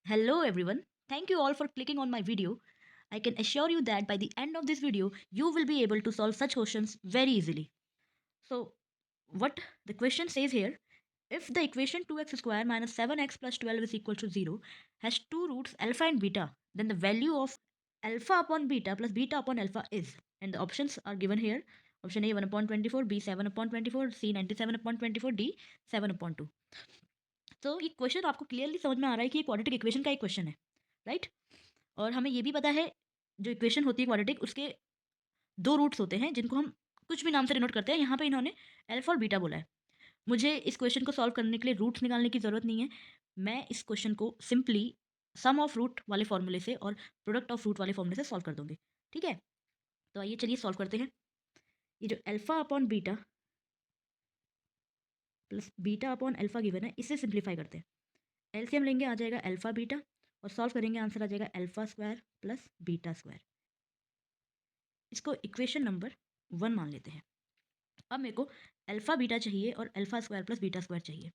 Hello everyone. Thank you all for clicking on my video. I can assure you that by the end of this video, you will be able to solve such questions very easily. So, what the question says here, if the equation 2x square minus 7x plus 12 is equal to 0 has two roots alpha and beta, then the value of alpha upon beta plus beta upon alpha is, and the options are given here. Option A 1 upon 24, B 7 upon 24, C 97 upon 24, D 7 upon 2. तो ये question आपको clearly समझ में आ रहा है कि ये quadratic equation का एक क्वेश्चन है, राइट? और हमें ये भी पता है जो इक्वेशन होती है क्वाड्रेटिक उसके दो रूट्स होते हैं जिनको हम कुछ भी नाम से डिनोट करते हैं। यहाँ पे इन्होंने अल्फा और बीटा बोला है। मुझे इस क्वेश्चन को सॉल्व करने के लिए रूट्स निकालने की ज़रूरत नहीं है। मैं इस क्वेश्चन को सिंपली सम ऑफ रूट वाले फॉर्मूले से और प्रोडक्ट ऑफ रूट वाले फॉर्मूले से सॉल्व कर दूंगी। ठीक है, तो आइए चलिए सॉल्व करते हैं। ये जो alpha upon beta plus beta upon alpha given है इसे सिंप्लीफाई करते हैं। एलसीएम लेंगे, आ जाएगा अल्फा बीटा, और सॉल्व करेंगे आंसर आ जाएगा alpha square plus beta square. इसको इक्वेशन नंबर 1 मान लेते हैं। अब मेरे को अल्फा बीटा चाहिए और alpha square plus beta square चाहिए।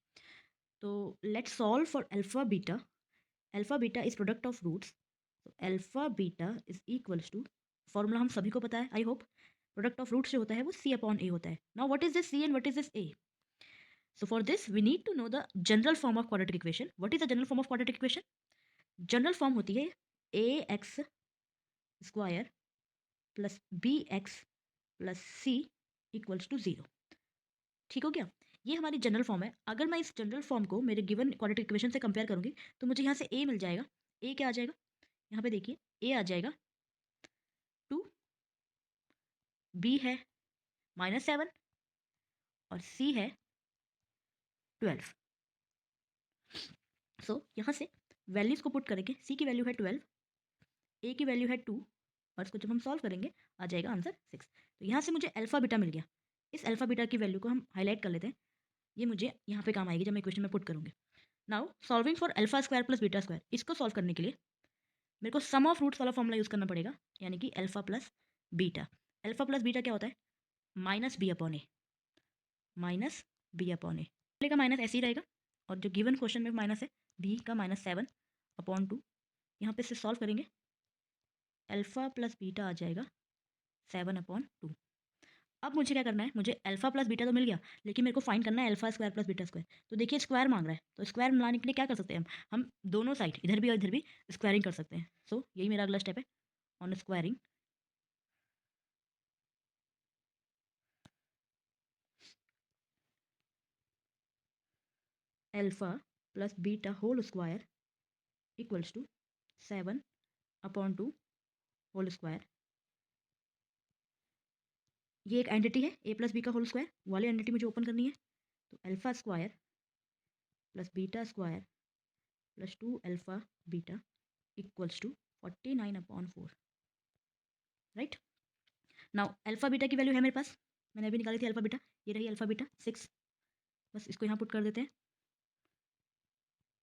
तो let's solve for alpha beta. Alpha beta is product of roots, तो alpha beta is equals to, formula हम सभी को पता है I hope, product of roots जो होता है वो सी अपॉन ए होता है। Now what is this c and what is this a? So for this we need to know the general form of quadratic equation. What is the general form of quadratic equation? General form होती है a x square plus b x plus c equals to 0। ठीक हो गया, ये हमारी general form है। अगर मैं इस जनरल फॉर्म को मेरे गिवन क्वाड्रेटिक इक्वेशन से कंपेयर करूंगी तो मुझे यहाँ से ए मिल जाएगा। ए क्या आ जाएगा, यहाँ पे देखिए, ए आ जाएगा 2, बी है -7 और सी है 12। सो यहाँ से वैल्यूज को पुट करेंगे, सी की वैल्यू है 12, ए की वैल्यू है 2, और इसको जब हम सॉल्व करेंगे आ जाएगा आंसर 6। तो यहाँ से मुझे अल्फा बीटा मिल गया। इस अल्फा बीटा की वैल्यू को हम हाईलाइट कर लेते हैं, ये मुझे यहाँ पे काम आएगी जब मैं क्वेश्चन में पुट करूँगी। Now solving for alpha square plus beta square, इसको सॉल्व करने के लिए मेरे को सम ऑफ रूट्स वाला फॉर्मूला यूज़ करना पड़ेगा, यानी कि alpha plus beta. Alpha plus beta क्या होता है, माइनस बी अपॉन ए, माइनस बी अपॉन ए का माइनस ऐसे ही रहेगा, और जो गिवन क्वेश्चन में माइनस है बी का -7 अपॉन 2, यहाँ पे से सॉल्व करेंगे अल्फा प्लस बीटा आ जाएगा 7/2। अब मुझे क्या करना है, मुझे अल्फा प्लस बीटा तो मिल गया, लेकिन मेरे को फाइंड करना है alpha square plus beta square. तो देखिए स्क्वायर मांग रहा है, तो स्क्वायर मिलाने के लिए क्या कर सकते हैं हम दोनों साइड इधर भी और इधर भी स्क्वायरिंग कर सकते हैं। सो यही मेरा अगला स्टेप है, on squaring alpha plus beta whole square equals to 7/2 whole square. ये एक एंटिटी है ए प्लस बी का होल स्क्वायर, वाली एंटिटी मुझे ओपन करनी है। तो alpha square plus beta square plus 2 alpha beta equals to 49/4, right? Now alpha beta की वैल्यू है मेरे पास, मैंने अभी निकाली थी अल्फा बीटा, ये रही अल्फा बीटा 6। बस इसको यहाँ पुट कर देते हैं,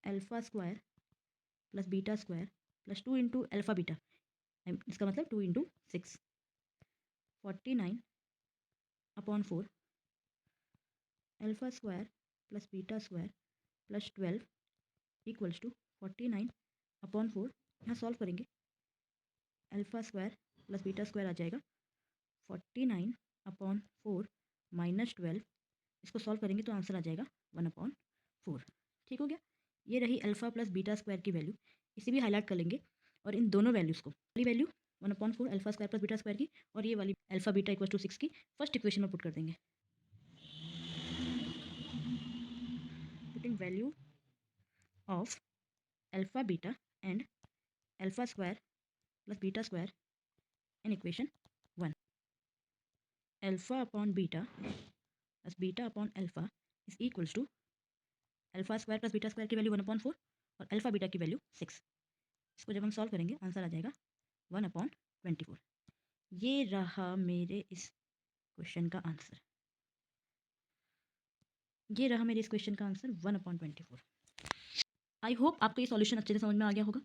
alpha square plus beta square plus 2 into alpha beta, इसका मतलब 2 into 6, 49/4 alpha square plus beta square plus 12 equals to 49/4। यहाँ सॉल्व करेंगे alpha square plus beta square आ जाएगा 49/4 -12, इसको सॉल्व करेंगे तो आंसर आ जाएगा 1/4। ठीक हो गया, ये रही अल्फा प्लस बीटा स्क्वायर की वैल्यू, इसे भी हाईलाइट कर लेंगे, और इन दोनों वैल्यूज़ को, वाली value 1/4 alpha square plus beta square की, और ये वाली अल्फा बीटा इक्वल टू 6 की फर्स्ट इक्वेशन में पुट कर देंगे। Putting value of alpha beta and alpha square plus beta square in equation 1, alpha upon beta plus beta upon alpha is equals to alpha square plus beta square की value 1/4 और alpha beta की value 6। इसको जब हम solve करेंगे answer आ जाएगा 1/24। ये रहा मेरे इस क्वेश्चन का आंसर, ये रहा मेरे इस क्वेश्चन का आंसर 1/24। आई होप आपको ये सॉल्यूशन अच्छे से समझ में आ गया होगा।